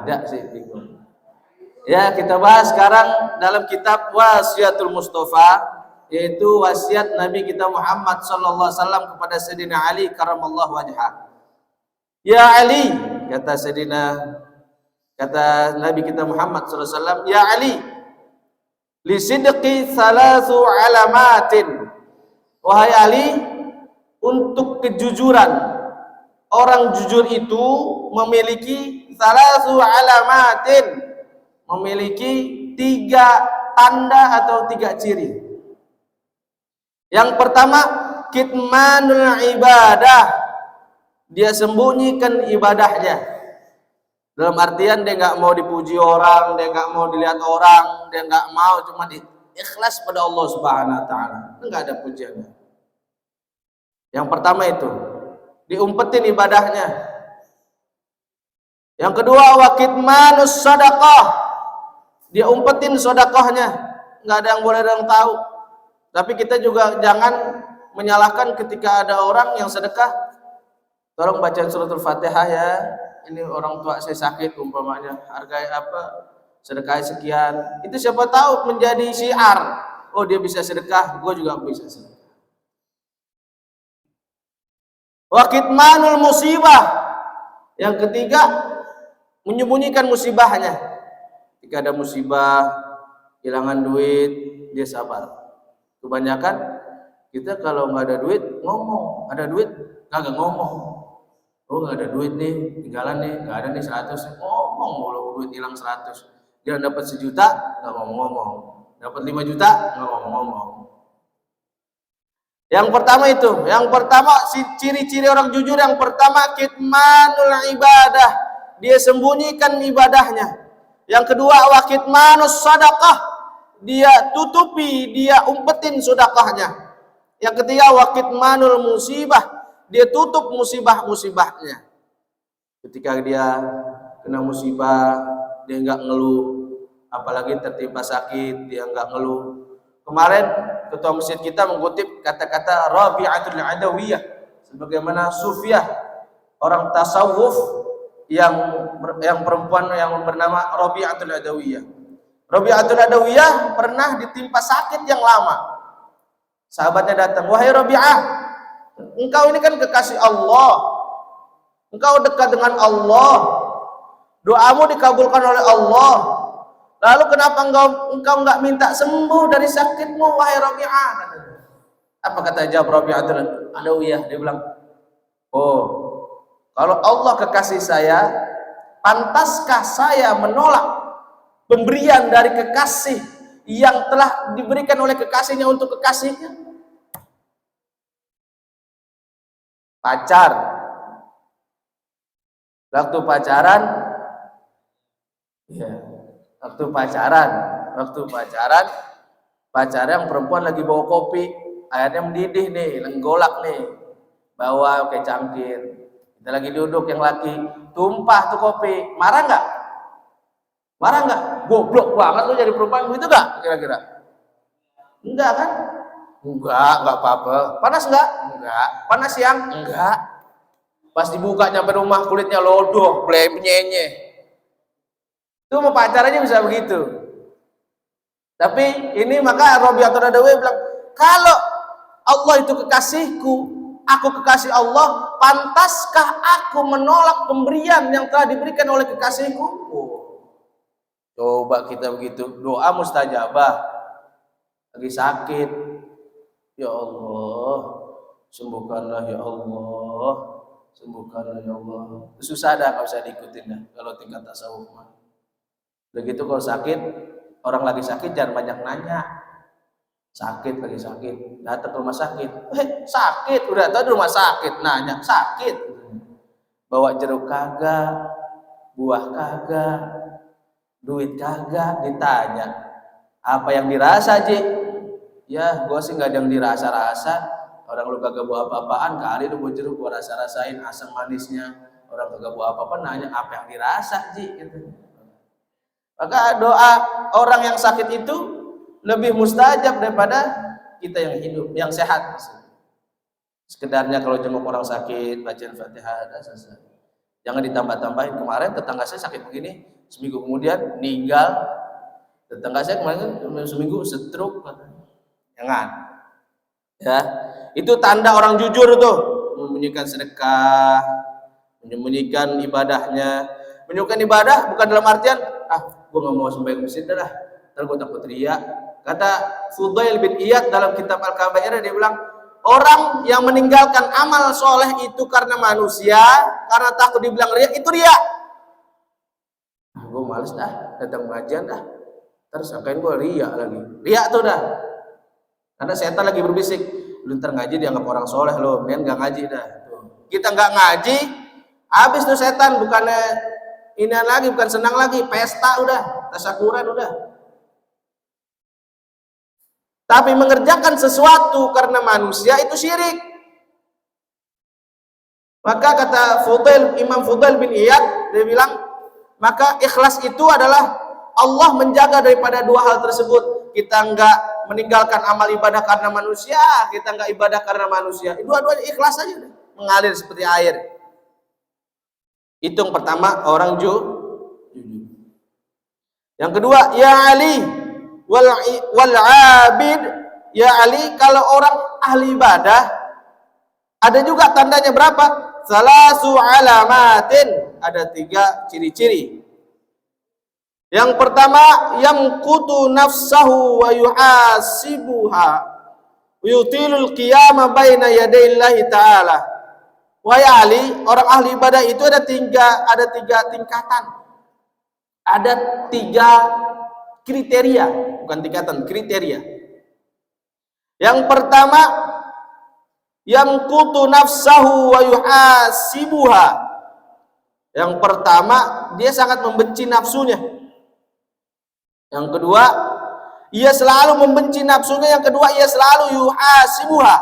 ada sih bingung. Ya, kita bahas sekarang dalam kitab Wasiatul Mustafa, yaitu wasiat Nabi kita Muhammad sallallahu alaihi wasallam kepada Sayyidina Ali karramallahu wajhah. Ya Ali, kata Nabi kita Muhammad sallallahu alaihi wasallam, ya Ali, li sidqi salasu alamatin. Wahai Ali, untuk kejujuran, orang jujur itu memiliki salasu alamatin, memiliki 3 tanda atau 3 ciri. Yang pertama, kitmanul ibadah, dia sembunyikan ibadahnya. Dalam artian dia nggak mau dipuji orang, dia nggak mau dilihat orang, dia nggak mau, cuma ikhlas pada Allah Subhanahu Wa Taala, nggak ada pujiannya. Yang pertama itu diumpetin ibadahnya. Yang kedua, wa kitmanus sadaqah, dia umpetin sedekahnya, nggak ada yang boleh ada yang tahu. Tapi kita juga jangan menyalahkan ketika ada orang yang sedekah, tolong bacain suratul Fatihah ya, ini orang tua saya sakit umpamanya, hargai apa, sedekah sekian. Itu siapa tahu menjadi syiar, oh dia bisa sedekah, gue juga bisa sedekah. Wa kitmanul musibah, yang ketiga menyembunyikan musibahnya. Jika ada musibah, kehilangan duit, dia sabar. Kebanyakan kita kalau nggak ada duit ngomong, ada duit kagak ngomong. Oh nggak ada duit nih, tinggalan nih, nggak ada nih 100, ngomong kalau duit hilang 100. Dia dapat 1 juta nggak ngomong-ngomong, dapat 5 juta nggak ngomong-ngomong. Yang pertama itu, yang pertama ciri-ciri orang jujur, yang pertama kitmanul ibadah, dia sembunyikan ibadahnya. Yang kedua, wa kitmanus sadaqah, dia tutupi, dia umpetin sedekahnya. Yang ketiga, wa kitmanul musibah, dia tutup musibah-musibahnya. Ketika dia kena musibah, dia enggak ngeluh, apalagi tertimpa sakit, dia enggak ngeluh. Kemarin ketua masjid kita mengutip kata-kata Rabi'atul Adawiyah, sebagaimana sufiah, orang tasawuf yang perempuan yang bernama Rabi'atul Adawiyah. Rabi'atul Adawiyah pernah ditimpa sakit yang lama. Sahabatnya datang, wahai Rabi'ah, engkau ini kan kekasih Allah, engkau dekat dengan Allah, doamu dikabulkan oleh Allah, lalu kenapa engkau nggak minta sembuh dari sakitmu, wahai Rabi'ah? Apa kata jawab Rabi'atul Adawiyah? Dia bilang, oh, kalau Allah kekasih saya, pantaskah saya menolak pemberian dari kekasih yang telah diberikan oleh kekasihnya untuk kekasihnya? Pacar, waktu pacaran, ya, pacaran perempuan lagi bawa kopi, airnya mendidih nih, lenggolak nih, bawa kayak cangkir. Kita lagi duduk, yang laki tumpah tuh kopi, marah nggak? Marah nggak? Goblok banget lu jadi perempuan, gitu nggak kira-kira? Enggak kan? Enggak apa-apa. Panas nggak? Enggak. Panas siang? Enggak. Pas dibuka nyampe rumah kulitnya lodoh, blenyenye. Itu mau pacarannya bisa begitu. Tapi ini maka Rabi'atul Adawiyah bilang, kalau Allah itu kekasihku, aku kekasih Allah, pantaskah aku menolak pemberian yang telah diberikan oleh kekasihku? Oh. Coba kita begitu, doa mustajabah, lagi sakit, ya Allah, sembuhkanlah ya Allah, sembuhkanlah ya Allah. Susah dah, nggak usah diikutin dah kalau tingkat tasawuf mah. Begitu kalau sakit, orang lagi sakit jangan banyak nanya. Sakit lagi sakit, datang ke rumah sakit, sakit, udah tahu di rumah sakit, nanya sakit, bawa jeruk kagak, buah kagak, duit kagak, ditanya apa yang dirasa, Ji? Ya gua sih nggak ada yang dirasa-rasa, orang lu kagak bawa apa-apaan, kali lu bawa jeruk gua rasa-rasain asam manisnya, orang kagak bawa apa-apa, nanya apa yang dirasa, Ji, gitu. Maka doa orang yang sakit itu lebih mustajab daripada kita yang hidup, yang sehat. Sekedarnya kalau jenguk orang sakit, bacaan Fatihah, ada selesai. Jangan ditambah-tambahin. Kemarin tetangga saya sakit begini, seminggu kemudian meninggal. Tetangga saya kemarin seminggu stroke. Jangan. Ya, itu tanda orang jujur tuh, menyembunyikan sedekah, menyembunyikan ibadahnya. Menyembunyikan ibadah bukan dalam artian gue nggak mau sembahyang masjid dah, ntar gue takut riya. Kata Fudail bin Iyad dalam kitab Al-Kabair, dia bilang orang yang meninggalkan amal soleh itu karena manusia, karena takut dibilang riya, itu riya. Gue males dah datang pengajian dah, terus sangkain gue riya lagi, riya tuh dah. Karena setan lagi berbisik, lu ntar ngaji dianggap orang soleh lo, men nggak ngaji dah. Kita nggak ngaji, habis tuh setan, bukannya ini lagi, bukan senang lagi, pesta udah, tasyakuran udah. Tapi mengerjakan sesuatu karena manusia itu syirik. Maka kata Imam Fudail bin Iyad, dia bilang, maka ikhlas itu adalah Allah menjaga daripada dua hal tersebut. Kita enggak meninggalkan amal ibadah karena manusia, kita enggak ibadah karena manusia. Dua-duanya ikhlas saja, mengalir seperti air. Itu yang pertama, orang jujur. Yang kedua, ya Ali wal abid, ya Ali, kalau orang ahli ibadah ada juga tandanya berapa? Salasu alamatin, ada 3 ciri-ciri. Yang pertama, yamqutu nafsahu wa yuhasibuha yutilul qiyama baina yadayillahi ta'ala. Wahai Ali, orang ahli ibadah itu ada tiga tingkatan. Ada 3 kriteria, bukan tingkatan, kriteria. Yang pertama, yamqutu nafsahu wa yuhasibuha. Yang pertama, dia sangat membenci nafsunya. Yang kedua, ia selalu membenci nafsunya. Yang kedua, ia selalu yuhasibuha,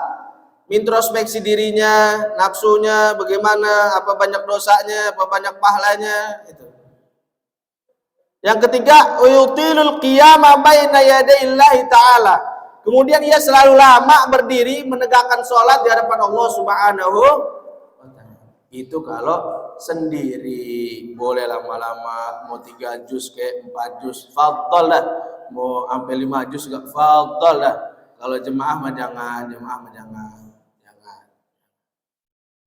introspeksi dirinya, nafsunya bagaimana, apa banyak dosanya, apa banyak pahalanya, itu. Yang ketiga, yutilul qiyama baina yadayillahi ta'ala. Kemudian ia selalu lama berdiri menegakkan sholat di hadapan Allah Subhanahu wa ta'ala. Itu kalau sendiri, boleh lama-lama, mau 3 juz ke 4 juz, fadhal dah. Mau sampai 5 juz juga fadhal dah. Kalau jemaah mah jangan.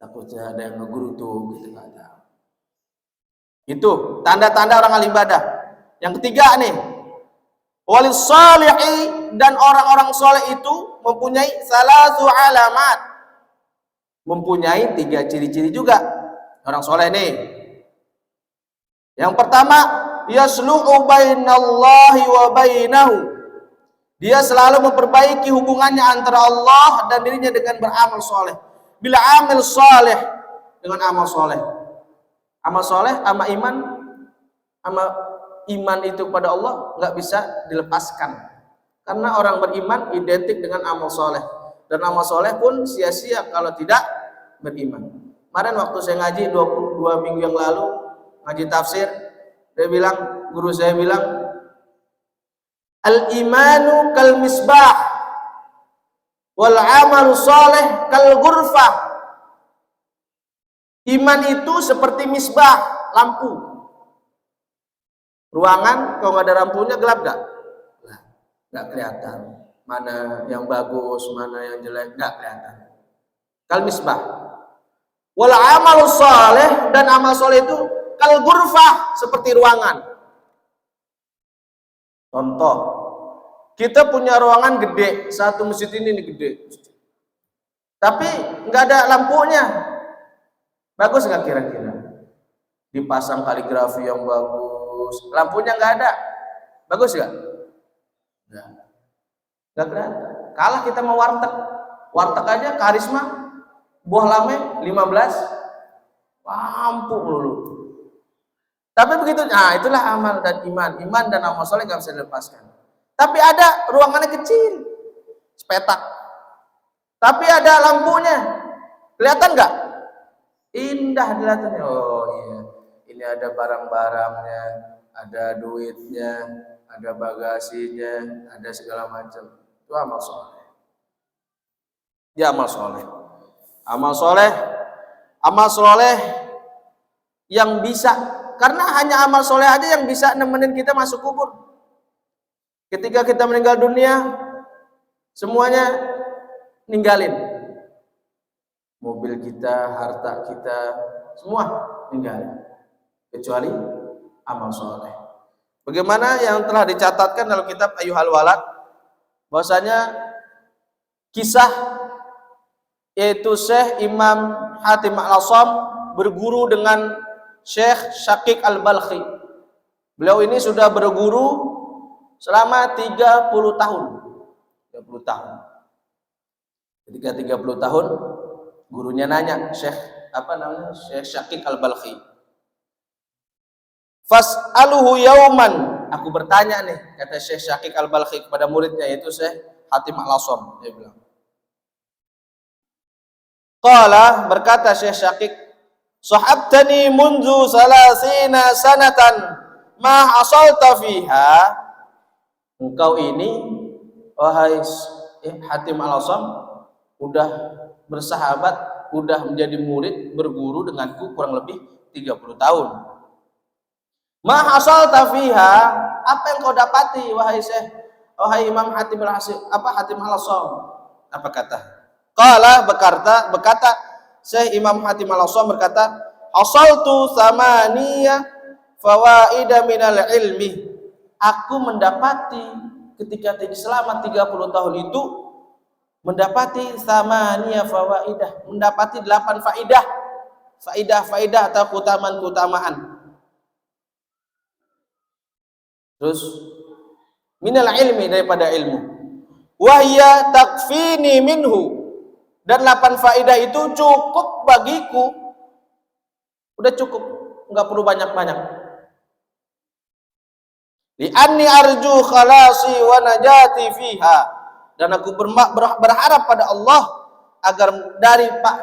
Takutnya ada yang ngegerutu gitu kata. Itu tanda-tanda orang ahli ibadah. Yang ketiga nih, walis salihi, dan orang-orang soleh itu mempunyai salasu alamat, mempunyai 3 ciri-ciri juga orang soleh nih. Yang pertama, yasluhu bainallahi wa bainahu, dia selalu memperbaiki hubungannya antara Allah dan dirinya dengan beramal soleh. Bila amal soleh, dengan amal soleh. Amal soleh sama iman itu pada Allah nggak bisa dilepaskan, karena orang beriman identik dengan amal soleh, dan amal soleh pun sia-sia kalau tidak beriman. Kemarin waktu saya ngaji 22 minggu yang lalu, ngaji tafsir, guru saya bilang, al-imanu kal misbah wal amalu soleh kal ghurfah. Iman itu seperti misbah, lampu. Ruangan kalau nggak ada lampunya gelap nggak? Nggak kelihatan. Mana yang bagus, mana yang jelek, nggak kelihatan. Kal misbah. Wal amalu saleh, dan amal soleh itu kal ghurfah, seperti ruangan. Contoh, kita punya ruangan gede, satu masjid ini gede, tapi nggak ada lampunya. Bagus nggak kira-kira? Dipasang kaligrafi yang bagus, lampunya nggak ada, bagus nggak? Nggak kelihatan. Kalah kita mau warteg aja karisma, buah lame 15, lampu melulu. Tapi begitu, nah itulah amal dan iman dan amal soleh nggak bisa dilepaskan. Tapi ada ruangannya kecil, sepetak, tapi ada lampunya, kelihatan nggak? Indah kelihatannya. Oh iya, ini ada barang-barangnya, ada duitnya, ada bagasinya, ada segala macam. Itu amal soleh. Ya, amal soleh. Amal soleh yang bisa Karena hanya amal soleh aja yang bisa nemenin kita masuk kubur. Ketika kita meninggal dunia, semuanya ninggalin. Mobil kita, harta kita, semua ninggalin. Kecuali amal soleh. Bagaimana yang telah dicatatkan dalam kitab Ayyuhal Walad, bahwasanya kisah yaitu Syekh Imam Hatim Al-Asam berguru dengan Syekh Syaqiq Al-Balkhi. Beliau ini sudah berguru selama 30 tahun. 30 tahun. Ketika 30 tahun, gurunya nanya, Syekh Syaqiq Al-Balkhi. Fas'aluhu yauman. Aku bertanya nih, kata Syekh Syaqiq Al-Balkhi kepada muridnya, yaitu Syekh Hatim Al-Asam. Dia bilang, qala, berkata Syekh Syaqiq, sahabtani munzu salasina sanatan ma hasalta fiha. Engkau ini, wahai Hatim Al-Asam, udah bersahabat, udah menjadi murid, berguru denganku kurang lebih 30 tahun. Ma hasalta fiha, apa yang kau dapati wahai Syekh, wahai Imam Hatim Al-Asam? Apa kata? Qala, berkata Syekh Imam Hatim Al-Asam berkata, hasaltu thamaniya fawaida minal ilmi. Aku mendapati ketika selama 30 tahun itu mendapati thamaniya fawaidah, mendapati 8 faidah atau keutamaan. Terus minal ilmi, daripada ilmu. Wahya takfini minhu, dan 8 faidah itu cukup bagiku. Udah cukup, enggak perlu banyak-banyak. Li'anni arju khalasi wa najati fiha, dan aku berharap pada Allah agar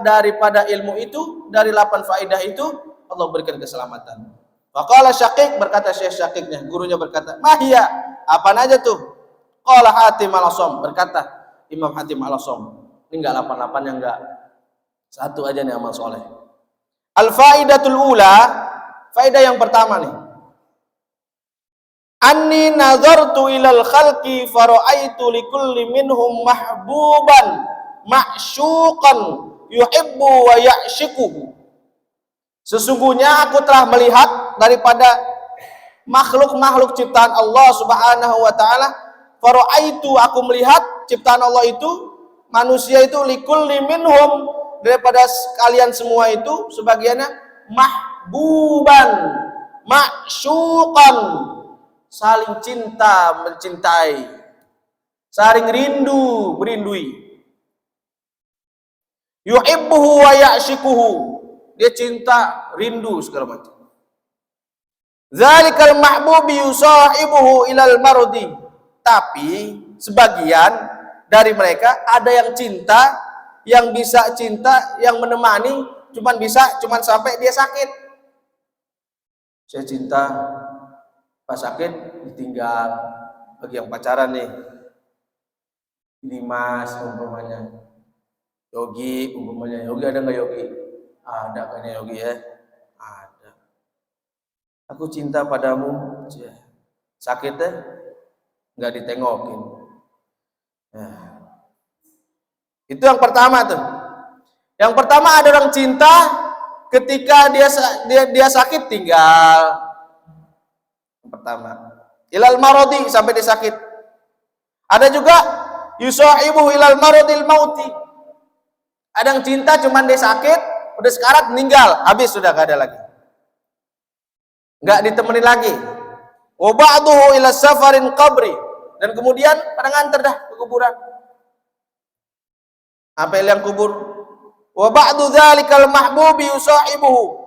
daripada ilmu itu, dari 8 faidah itu Allah berikan keselamatan. Faqala Syaqiq, berkata Syekh Syaqiqnya, gurunya berkata, mahia, apa aja tuh? Qala Hatim Al-Asam, berkata Imam Hatim Al-Asam, ini enggak 8 yang enggak, satu aja nih amal soleh. Al-faidatul ula, faidah yang pertama nih, anni nazartu ilal khalqi fara'aitu likulli minhum mahbuban ma'syuqan yuhibbu wa ya'shiquhu. Sesungguhnya aku telah melihat daripada makhluk-makhluk ciptaan Allah Subhanahu wa taala, fara'aitu, aku melihat ciptaan Allah itu, manusia itu, likulli minhum, daripada kalian semua itu sebagiannya, mahbuban ma'syuqan, saling cinta, mencintai, saling rindu, merindui. Yuhibbuhu wa ya'shiquhu, dia cinta, rindu, segala macam. Zalikal mahbubi yusahibuhu ilal mardi. Tapi sebagian dari mereka ada yang cinta, yang bisa cinta, yang menemani, cuman sampai dia sakit. Saya cinta, pas sakit ditinggal. Bagi yang pacaran nih, ini Mas umpamanya, Yogi umpamanya, Yogi ada nggak Yogi? Ada kayaknya Yogi ya, ada. Aku cinta padamu, sakitnya nggak ditengokin. Nah, itu yang pertama tuh. Yang pertama, ada orang cinta ketika dia sakit tinggal. Yang pertama, ilal marodi, sampai dia sakit. Ada juga yusahibuhu ilal marodil mauti. Ada yang cinta cuman dia sakit, udah sekarat, meninggal, habis, sudah gak ada lagi, nggak ditemenin lagi. Wa ba'duhu ila safarin qabri, dan kemudian pada nganter dah ke kuburan. Apa yang kubur? Wa ba'du dzalikal mahbubi yusahibuhu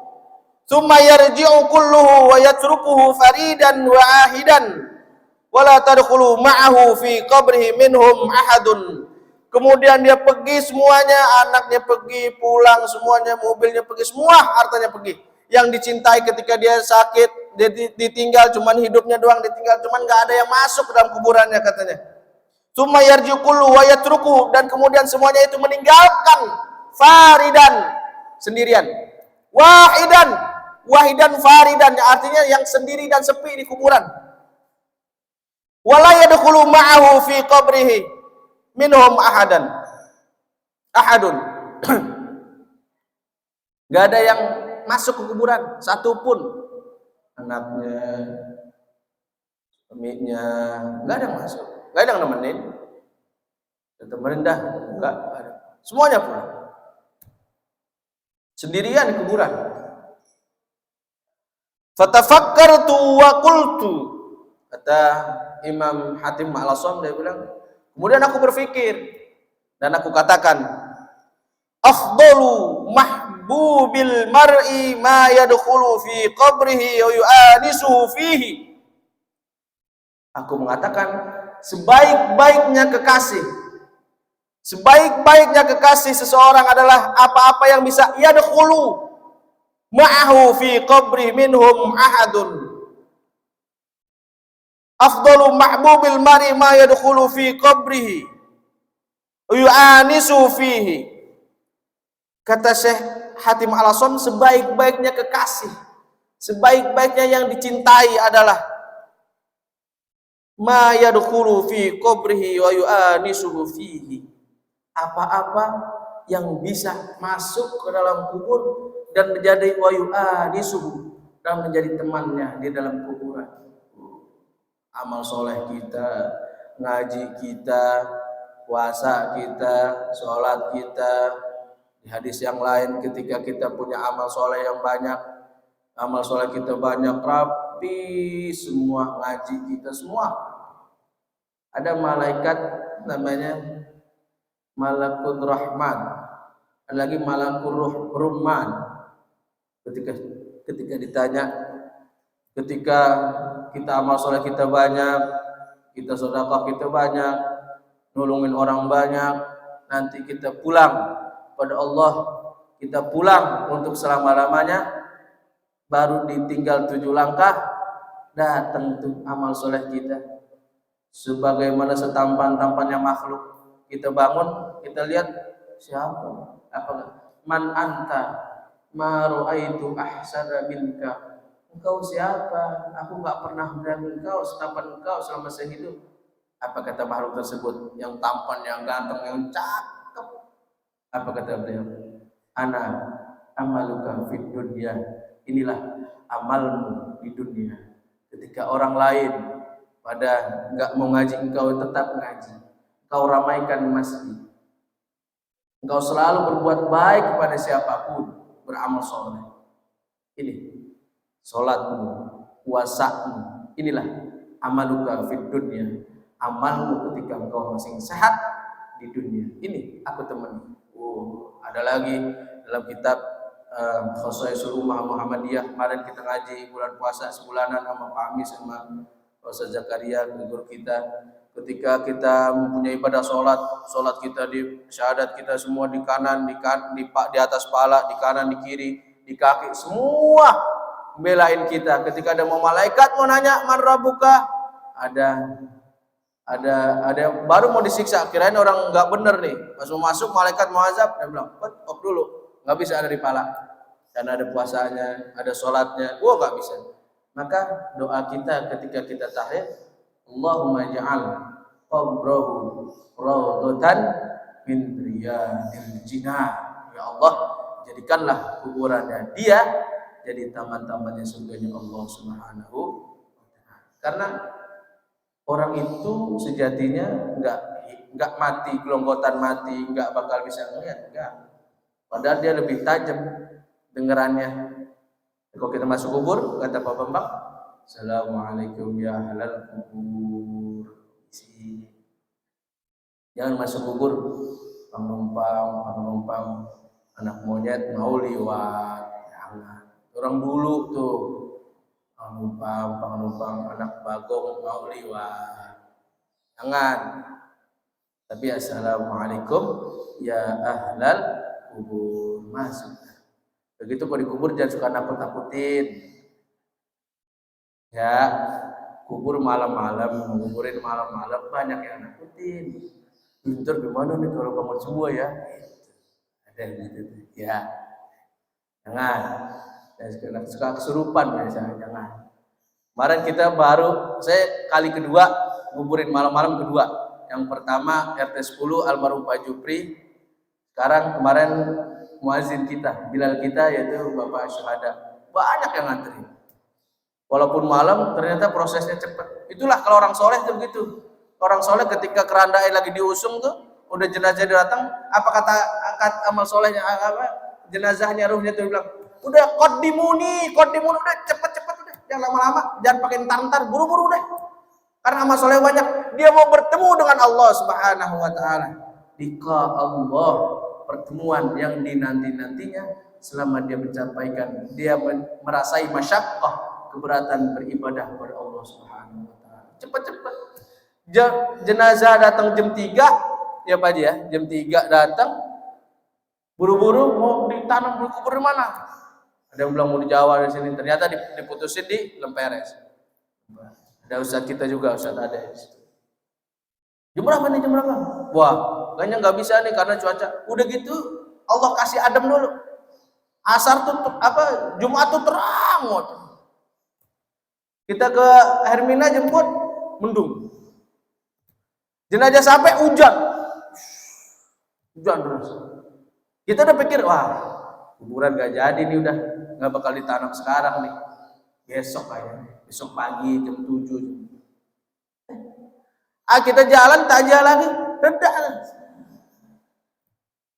thumma yarji'u kulluhu wa yatrukuhu faridan wa ahidan wa la tadkhulu ma'ahu fi qabrihi minhum ahadun. Kemudian dia pergi semuanya, anaknya pergi, pulang semuanya, mobilnya pergi, semua hartanya pergi. Yang dicintai ketika dia sakit, dia ditinggal, cuman hidupnya doang ditinggal, cuman nggak ada yang masuk ke dalam kuburannya, katanya. Tsumma yarji'u kullu wa yatruku, dan kemudian semuanya itu meninggalkan, faridan, sendirian, wahidan, wahidan faridan, artinya yang sendiri dan sepi di kuburan. Wala yadkhulu ma'ahu fi qabrihi minhum ahadun. Gak ada yang masuk ke kuburan satupun, anaknya, suaminya, gak ada yang masuk, gak ada yang nemenin. Temenin dah, enggak ada. Semuanya pulang. Sendirian di kuburan. Fatafakkartu wa qultu, kata Imam Hatim Al-Asam, dia bilang, kemudian aku berpikir dan aku katakan, afdalu mahbubil mar'i ma yadkhulu fi qabrihi wa yu'anisuhu fihi. Aku mengatakan, sebaik-baiknya kekasih seseorang adalah apa-apa yang bisa yadkhulu ma'ahu fi qabri minhum ahadun. Afdalu mahbubil mar'i ma yadkhulu fi qabrihi yu'anisu fihi. Kata Syekh Hatim Al-Asam, sebaik-baiknya kekasih, sebaik-baiknya yang dicintai adalah ma yadkhulu fi qabrihi wa yu'anisuhu fihi. Apa-apa yang bisa masuk ke dalam kubur dan menjadi wa yu'anisuhu, dan menjadi temannya di dalam kuburan. Amal soleh kita, ngaji kita, puasa kita, sholat kita. Di hadis yang lain, ketika kita punya amal soleh yang banyak, amal soleh kita banyak, rapi semua, ngaji kita semua, ada malaikat namanya Malakul Rahman, ada lagi Malakul Rahman. Ketika ditanya, ketika kita amal soleh kita banyak, kita sedekah kita banyak, nolongin orang banyak, nanti kita pulang pada Allah, kita pulang untuk selama-lamanya, baru ditinggal 7 langkah, datang tuh amal soleh kita. Sebagaimana setampan-tampannya makhluk, kita bangun, kita lihat siapa, apa, man anta ma ra'aitu ahsana minka. Engkau siapa? Aku enggak pernah melihat engkau setampan engkau selama saya hidup. Apa kata makhluk tersebut? Yang tampan, yang ganteng, yang cakep. Apa kata beliau? Ana amaluka fid dunya. Inilah amalmu di dunia. Ketika orang lain pada enggak mau ngaji, engkau tetap ngaji. Engkau ramaikan masjid. Engkau selalu berbuat baik kepada siapapun, beramal soleh. Ini sholatmu, puasamu, inilah amaluka fid dunya, amalmu ketika engkau masih sehat di dunia. Ini aku temani. Ada lagi dalam kitab Khosaisul Ummah Muhammadiyah, kemarin kita ngaji bulan puasa sebulanan sama Pak Amis sama Ustaz Zakaria, guru kita. Ketika kita mempunyai ibadah sholat kita di syahadat kita semua di kanan, di atas kepala, di kanan, di kiri, di kaki, semua belain kita. Ketika ada mau malaikat mau nanya man rabbuka, ada baru mau disiksa, kirain orang nggak bener nih, pas mau masuk malaikat mau azab, dia bilang op dulu, nggak bisa ada di pala, karena ada puasanya, ada sholatnya, nggak bisa. Maka doa kita ketika kita tahiyat, Allahumma ja'al qabrahu rawdatan min riyadil jinnah. Ya Allah, jadikanlah kuburannya dia jadi taman-tamannya surganya Allah Subhanahu wa ta'ala. Karena orang itu sejatinya enggak mati, gelonggotan mati, enggak bakal bisa melihat, enggak. Padahal dia lebih tajam dengerannya. Kalau kita masuk kubur, kata Pak Bambang, Assalamualaikum ya halal kubur. Jangan masuk kubur penumpang anak monyet mau liwat. Jangan. Orang dulu tuh penumpang anak bagong mau liwat. Jangan. Tapi assalamualaikum ya ahlal kubur, masuk. Begitu kalau di kubur jangan suka nakut-nakutin. Ya, kubur malam-malam, nguburin malam-malam banyak yang nakutin. Pintar gimana nih kalau bangun semua ya? Ada gitu ya. Jangan. Suka kesurupan biasanya, jangan. Kemarin kita saya kali kedua nguburin malam-malam kedua. Yang pertama RT 10 almarhum Pak Jupri. Sekarang kemarin muazin kita, bilal kita yaitu Bapak Syuhada. Banyak yang ngantri. Walaupun malam ternyata prosesnya cepat. Itulah kalau orang soleh tuh begitu. Orang soleh ketika kerandai lagi diusung tuh, udah jenazah datang, apa kata amal solehnya, jenazahnya ruhnya tuh bilang, udah qaddimuni, udah cepet udah, jangan lama-lama, jangan pakai ntar, buru-buru deh. Karena amal soleh banyak, dia mau bertemu dengan Allah Subhanahu wa taala. Liqa Allah, pertemuan yang dinanti-nantinya selama dia mencapaikan, dia merasai masyaqqah, keberatan beribadah kepada Allah Subhanahu wa taala. Cepat-cepat. Jenazah datang jam 3, ya Pak Haji ya, jam 3 datang, buru-buru mau ditanam dikubur di mana? Ada yang bilang mau di Jawa di sini, ternyata diputusin di Lemperes. Ada ustadz kita juga, ustadz ada di situ. Jam berapa nih, jam berapa? Wah, kayaknya nggak bisa nih karena cuaca. Udah gitu, Allah kasih adem dulu. Asar tuh Jumat tuh terang. Kita ke Hermina jemput, mendung. Jenazah sampai hujan terus. Kita udah pikir, wah kuburan gak jadi nih, udah gak bakal ditanam sekarang nih, besok pagi jam 7. Kita jalan tak jalan lagi, redak.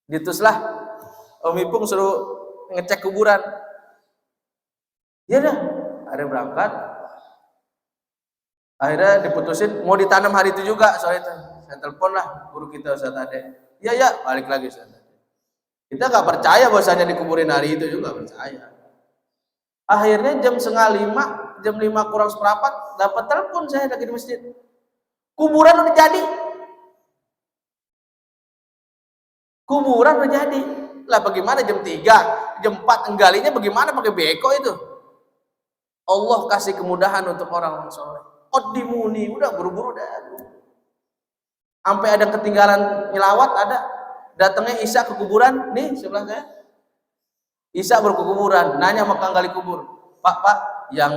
Dituslah Om Ipung suruh ngecek kuburan. Ya dah, ada berangkat. Akhirnya diputusin mau ditanam hari itu juga. Soal itu saya telepon lah guru kita Ustaz Ade. Iya balik lagi Ustaz Ade. Kita nggak percaya bahwasanya dikuburin hari itu juga, percaya. Akhirnya jam 4:30, jam 5 kurang seperempat dapat telepon saya lagi di masjid. Kuburan udah jadi. Kuburan udah jadi. Lah bagaimana jam 3, jam 4 enggalinya bagaimana pakai beko itu? Allah kasih kemudahan untuk orang-orang soleh. Qaddimuni, udah buru-buru dah. Sampai ada ketinggalan nyelawat, ada datangnya Isa ke kuburan nih sebelah saya. Isa baru ke kuburan, nanya sama kang gali kubur, Pak, yang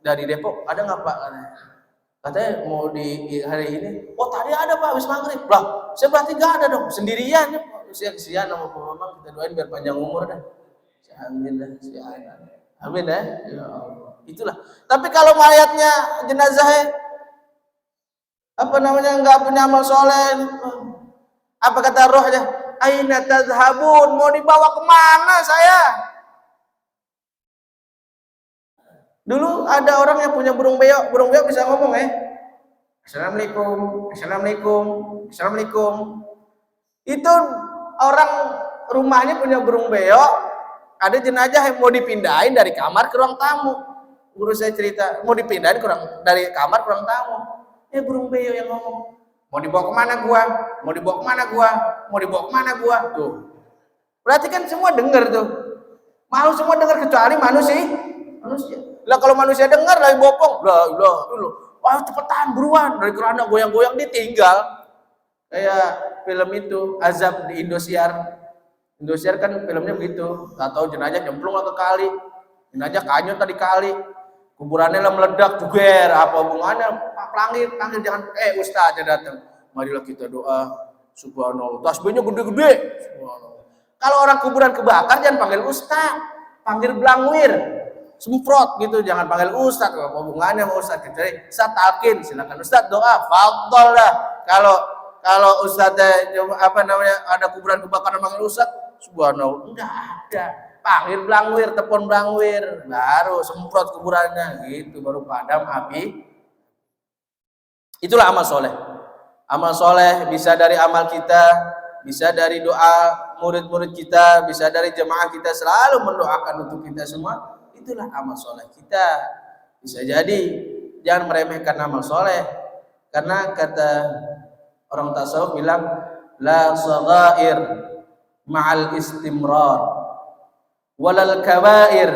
dari Depok ada nggak Pak? Katanya mau di hari ini. Oh tadi ada Pak, habis maghrib. Lah, saya berarti nggak ada dong, sendirian ya Pak. Usia kesian sama Pak Mamang, kita doain biar panjang umur dah. Amin dah, amin ya. Ya Allah. Itulah. Tapi kalau mayatnya jenazahnya nggak punya amal soleh, apa kata rohnya? Aina tadhhabun, mau dibawa kemana saya? Dulu ada orang yang punya burung beo bisa ngomong Assalamualaikum. Itu orang rumahnya punya burung beo, ada jenazah yang mau dipindahin dari kamar ke ruang tamu. Guru saya cerita, mau dipindahin dari kamar ke ruang tamu. Burung beo yang ngomong, mau dibawa kemana gua? Tuh. Berarti kan semua dengar tuh. Mau semua dengar kecuali manusia. Lah kalau manusia dengar lagi bopong, wah cepetan buruan, dari keranda goyang-goyang ditinggal. Kayak film itu Azab di Indosiar. Indosiar kan filmnya begitu. Enggak tahu jenazah nyemplung lah ke kali. Jenazah kanyut tadi kali. Kuburannya lah meledak juger, apa hubungannya? Pak Pelangir jangan Ustaz aja datang. Marilah kita doa. Subhanallah. Tasbihnya gede-gede. Subhanallah. Kalau orang kuburan kebakar jangan panggil Ustaz, panggil Blangwir. Semprot gitu, jangan panggil Ustaz. Apa hubungannya sama Ustaz? Kecuali Ustaz talqin, silakan Ustaz doa. Fadhol lah. Kalau Ustaz ada kuburan kebakaran panggil Ustaz, subhanallah. Enggak ada. Panggil Blangwir, telepon Blangwir, baru semprot kuburannya gitu, baru padam api. Itulah amal soleh. Amal soleh bisa dari amal kita, bisa dari doa murid-murid kita, bisa dari jemaah kita selalu mendoakan untuk kita semua. Itulah amal soleh kita. Bisa jadi jangan meremehkan amal soleh, karena kata orang tasawuf bilang la saghair ma'al istimrar walal kabair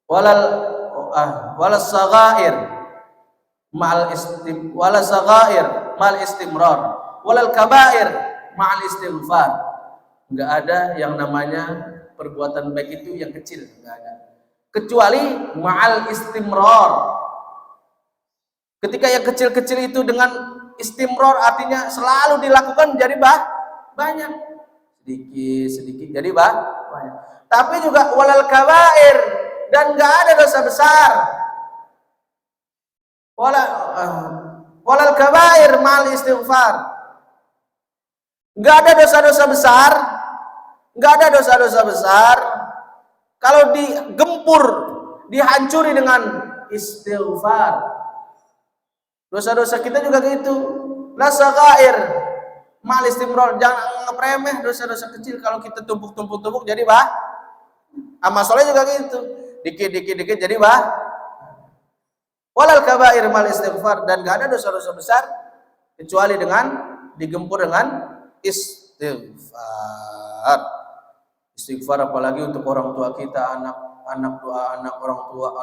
walal saghair ma'al istimrar walal kabair ma'al istighfar. Enggak ada yang namanya perbuatan baik itu yang kecil, enggak ada. Kecuali ma'al istimrar. Ketika yang kecil-kecil itu dengan istimrar artinya selalu dilakukan jadi banyak. Sedikit jadi banyak. Tapi juga walal kabair, dan enggak ada dosa besar. Walal kabair mal istighfar. Enggak ada dosa-dosa besar, enggak ada dosa-dosa besar kalau digempur, dihancuri dengan istighfar. Dosa-dosa kita juga gitu. La sagair mal istimrar, jangan anggap remeh dosa-dosa kecil. Kalau kita tumpuk jadi amal soleh juga gitu. Dikit jadi walal kabair mal istighfar, dan gak ada dosa-dosa besar kecuali dengan digempur dengan istighfar. Istighfar apalagi untuk orang tua kita, anak doa anak, orang tua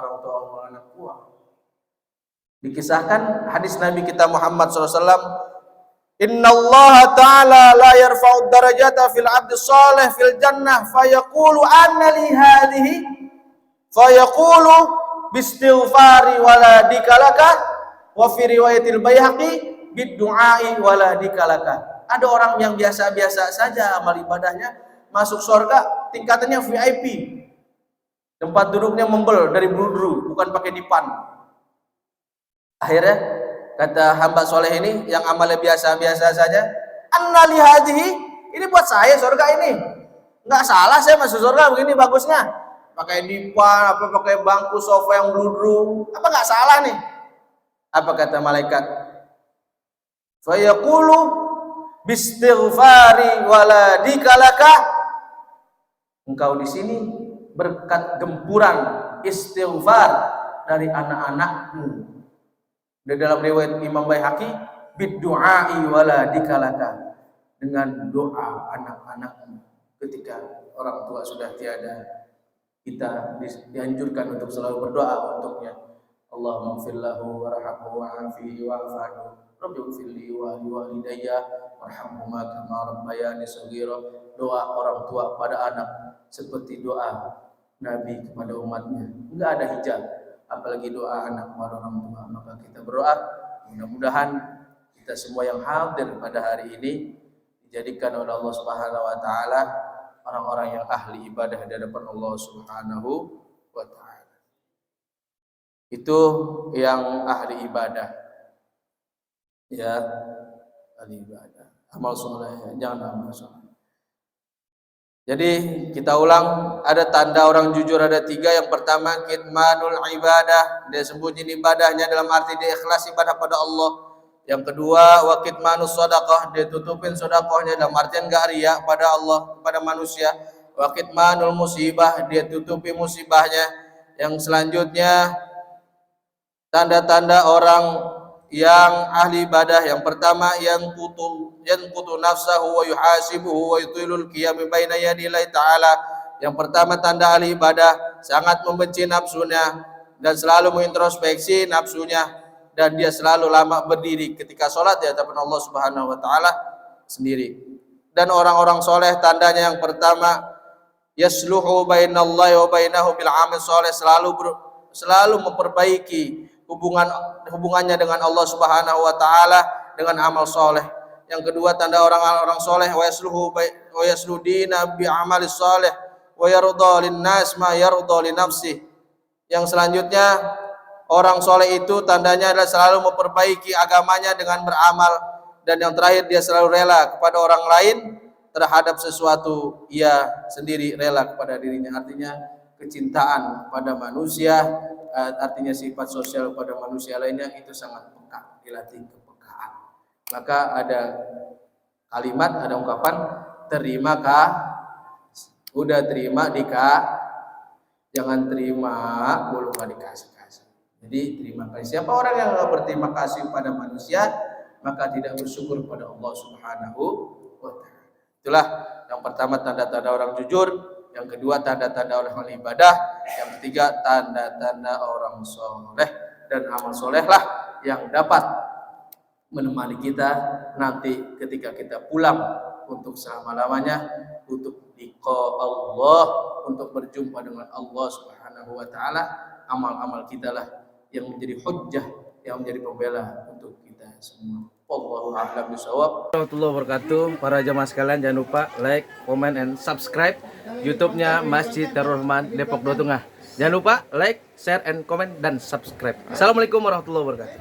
anak tua. Dikisahkan hadis Nabi kita Muhammad SAW, Inna Allah Ta'ala la yarfa'ud darajata fil abdi salih fil jannah fayaqulu anna li hadhihi fayaqulu bistighfari waladika laka wa fi riwayatil Baihaqi bidduai waladika laka. Ada orang yang biasa-biasa saja amal ibadahnya, masuk surga tingkatannya VIP, tempat duduknya membel dari bulu, bukan pakai dipan. Akhirnya kata hamba soleh ini yang amalnya biasa-biasa saja, anna li hadhihi, ini buat saya surga ini, nggak salah saya masuk surga begini bagusnya, pakai dipan, apa pakai bangku sofa yang bludru, apa nggak salah nih? Apa kata malaikat? Fayaqulu bistighfari waladika laka. Engkau di sini berkat gempuran istighfar dari anak-anakmu. Di dalam riwayat Imam Baihaqi, bidduai waladika laka, dengan doa anak-anakmu ketika orang tua sudah tiada. Kita dianjurkan untuk selalu berdoa untuknya. Allahumma ighfir lahu warhamhu wa'afihi wa'afu. Rabbi ighfirli wa liwalidayya warhamhuma kama rabbayani shaghira. Doa orang tua pada anak seperti doa Nabi kepada umatnya, enggak ada hijab, apalagi doa anak kepada orang tua. Maka kita berdoa, mudah-mudahan kita semua yang hadir pada hari ini dijadikan oleh Allah Subhanahu wa taala orang-orang yang ahli ibadah di hadapan Allah Subhanahu wa taala. Itu yang ahli ibadah. Ya, ahli ibadah. Amal soleh, jangan amal soleh. Jadi kita ulang, ada tanda orang jujur ada 3. Yang pertama, kitmanul ibadah, dia sembunyi ibadahnya dalam arti dia ikhlas ibadah pada Allah. Yang kedua, wa kitmanus sedekah, dia tutupin sedekahnya dalam artian enggak riya pada Allah, pada manusia. Wa kitmanul musibah, dia tutupi musibahnya. Yang selanjutnya, tanda-tanda orang yang ahli ibadah. Yang pertama, yang kutu nafsahu wa yuhasibuhu wa yutilul qiyam baina yadillahi ta'ala. Yang pertama tanda ahli ibadah, sangat membenci nafsunya dan selalu mengintrospeksi nafsunya, dan dia selalu lama berdiri ketika sholat di hadapan Allah Subhanahu wa taala sendiri. Dan orang-orang soleh tandanya yang pertama, yasluhu bainallahi wa bainahu bil amal soleh, selalu memperbaiki hubungannya dengan Allah Subhanahu wa taala dengan amal soleh. Yang kedua tanda orang-orang soleh, wa yasludina bi amali soleh wa yarda linnas ma yarda li nafsi. Yang selanjutnya, orang soleh itu tandanya adalah selalu memperbaiki agamanya dengan beramal, dan yang terakhir dia selalu rela kepada orang lain terhadap sesuatu ia sendiri rela kepada dirinya. Artinya kecintaan pada manusia, artinya sifat sosial pada manusia lainnya itu sangat peka, dilatih kepekaan. Maka ada kalimat, ada ungkapan, terima kah? Udah terima jangan terima belum dikasih. Jadi terima kasih. Siapa orang yang tidak berterima kasih pada manusia, maka tidak bersyukur pada Allah Subhanahu wa taala. Itulah yang pertama tanda-tanda orang jujur. Yang kedua tanda-tanda orang ibadah, yang ketiga tanda-tanda orang soleh. Dan amal solehlah yang dapat menemani kita nanti ketika kita pulang untuk selama-lamanya untuk liqa Allah, untuk berjumpa dengan Allah Subhanahu wa taala. Amal-amal kita lah yang menjadi hujjah, yang menjadi pembela untuk kita semua. Wallahu a'lam bishawab. Warahmatullahi wabarakatuh. Para jamaah sekalian, jangan lupa like, comment, and subscribe YouTube-nya Masjid Darul Rahman Depok Jawa Tengah. Jangan lupa like, share, and comment dan subscribe. Assalamualaikum warahmatullahi wabarakatuh.